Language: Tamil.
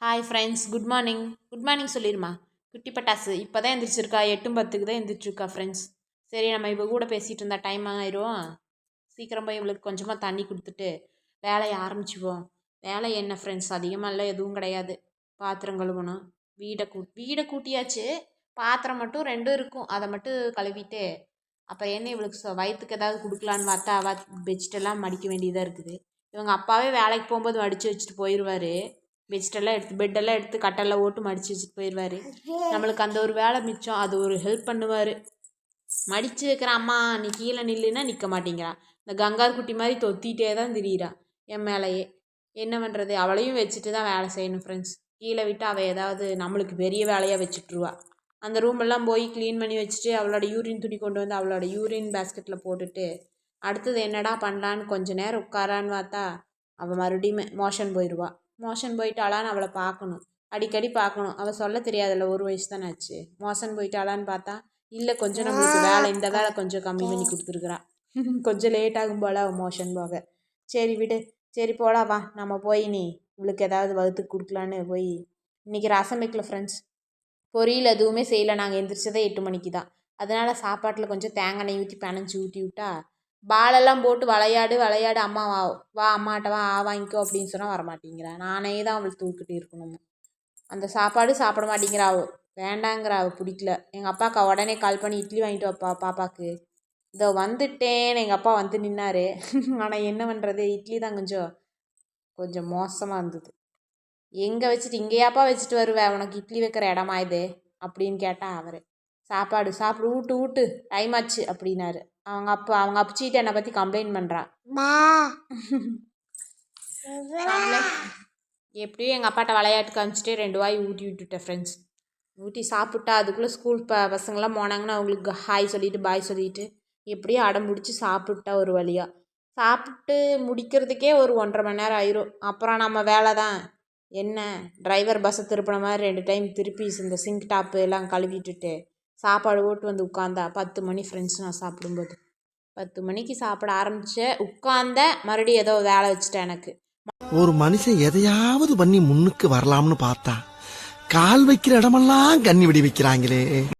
Hi friends, good morning. Good morning சொல்லிடுமா. குட்டி பட்டாசு இப்போ தான் எந்திரிச்சிருக்கா. 8:10 தான் எந்திரிச்சிருக்கா ஃப்ரெண்ட்ஸ். சரி, நம்ம இவ கூட பேசிகிட்டு இருந்தால் டைம் ஆயிரும். சீக்கிரம் போய் இவளுக்கு கொஞ்சமாக தண்ணி கொடுத்துட்டு வேலையை ஆரம்பிச்சுவோம். வேலை என்ன ஃப்ரெண்ட்ஸ், அதிகமாக இல்லை, எதுவும் கிடையாது. பாத்திரம் கழுவணும். வீடை கூட்டியாச்சு. பாத்திரம் மட்டும் 2 இருக்கும், அதை மட்டும் கழுவிட்டு அப்புறம் என்ன இவளுக்கு வயிற்றுக்கு ஏதாவது கொடுக்கலான்னு பார்த்தா பெட்ஷீட்டெல்லாம் மடிக்க வேண்டியதாக இருக்குது. இவங்க அப்பாவே வேலைக்கு போகும்போது மடித்து வச்சுட்டு போயிடுவார். பெட்டெல்லாம் எடுத்து கட்டலில் ஓட்டு மடித்து வச்சுட்டு போயிடுவார். நம்மளுக்கு அந்த ஒரு வேலை மிச்சம். அது ஒரு ஹெல்ப் பண்ணுவார். மடித்து வைக்கிற அம்மா நீ கீழே நில்லுன்னா நிற்க மாட்டேங்கிறா. இந்த கங்கார் குட்டி மாதிரி தொத்திட்டே தான் திரியிறா என் மேலேயே. என்ன பண்ணுறது, அவளையும் வச்சுட்டு தான் வேலை செய்யணும் ஃப்ரெண்ட்ஸ். கீழே விட்டு அவள் ஏதாவது நம்மளுக்கு பெரிய வேலையாக வச்சுட்ருவா. அந்த ரூமெல்லாம் போய் க்ளீன் பண்ணி வச்சுட்டு அவளோட யூரின் துணி கொண்டு வந்து அவளோட யூரின் பேஸ்கெட்டில் போட்டுட்டு அடுத்தது என்னடா பண்ணலான்னு கொஞ்சம் நேரம் உட்காரான்னு பார்த்தா அவள் மறுபடியும் மோஷன் போயிடுவாள். மோஷன் போயிட்டாளான்னு அவளை பார்க்கணும், அடிக்கடி பார்க்கணும். அவள் சொல்ல தெரியாதுல்ல, 1 வயசு தானே ஆச்சு. மோஷன் போயிட்டாளான்னு பார்த்தா இல்லை, கொஞ்சம் நம்மளுக்கு வேலை, இந்த வேலை கொஞ்சம் கம்மி பண்ணி கொடுத்துருக்குறா. கொஞ்சம் லேட் ஆகும் போல் அவள் மோஷன் போக. சரி விடு, சரி போடா வா, நம்ம போய் நீ இவளுக்கு ஏதாவது வகுத்துக்கு கொடுக்கலான்னு போய். இன்றைக்கி ரசம் வைக்கல ஃப்ரெண்ட்ஸ், பொரியல் எதுவுமே செய்யலை. நாங்கள் எந்திரிச்சதே 8 மணிக்கு தான். அதனால் சாப்பாட்டில் கொஞ்சம் தேங்காய் எண்ணெய் ஊற்றி பிணைஞ்சி ஊற்றி விட்டா பாலெல்லாம் போட்டு விளையாடு அம்மா வா வா அம்மாட்ட வா வாங்கிக்கோ அப்படின்னு சொன்னால் வரமாட்டேங்கிறா. நானே தான் அவள் தூக்கிட்டு இருக்கணும். அந்த சாப்பாடு சாப்பிட மாட்டேங்கிறா. வேண்டாங்கிறா, அவள் பிடிக்கல. எங்கள் அப்பாவுக்கு உடனே கால் பண்ணி இட்லி வாங்கிட்டு வாப்பா பாப்பாவுக்கு. இதோ வந்துட்டேன்னு எங்கள் அப்பா வந்து நின்னார். ஆனால் என்ன பண்ணுறது, இட்லி தான் கொஞ்சம் கொஞ்சம் மோசமாக இருந்தது. எங்கே வச்சுட்டு இங்கேயாப்பா வச்சுட்டு வருவேன், உனக்கு இட்லி வைக்கிற இடமா இது அப்படின்னு கேட்டால் அவர் சாப்பாடு சாப்பிடு, ஊட்டு டைம் ஆச்சு அப்படின்னாரு. அவங்க அப்பச்சிட்டு என்னை பற்றி கம்ப்ளைண்ட் பண்ணுறான். எப்படியும் எங்கள் அப்பாட்ட விளையாட்டு காமிச்சிட்டே 2 வாய் ஊட்டி விட்டுட்டேன் ஃப்ரெண்ட்ஸ். ஊட்டி சாப்பிட்டா அதுக்குள்ளே ஸ்கூல் பசங்களாம் போனாங்கன்னா அவங்களுக்கு ஹாய் சொல்லிவிட்டு பாய் சொல்லிவிட்டு எப்படியும் அடம் பிடிச்சி சாப்பிட்டா ஒரு வழியாக. சாப்பிட்டு முடிக்கிறதுக்கே ஒரு 1.5 மணி நேரம் ஆயிரும். அப்புறம் நம்ம வேலை தான் என்ன, டிரைவர் பஸ்ஸை திருப்பின மாதிரி 2 டைம் திருப்பி இந்த சிங்க் டாப்பு எல்லாம் கழுவிட்டுட்டு சாப்பாடு ஓட்டு வந்து உட்காந்தா 10 மணி ஃப்ரெண்ட்ஸ். நான் சாப்பிடும்போது 10 மணிக்கு சாப்பிட ஆரம்பித்தேன். உட்காந்த மறுபடியும் ஏதோ வேலை வச்சுட்டேன். எனக்கு ஒரு மனுஷன் எதையாவது பண்ணி முன்னுக்கு வரலாம்னு பார்த்தா கால் வைக்கிற இடமெல்லாம் கண்ணி விடி வைக்கிறாங்களே.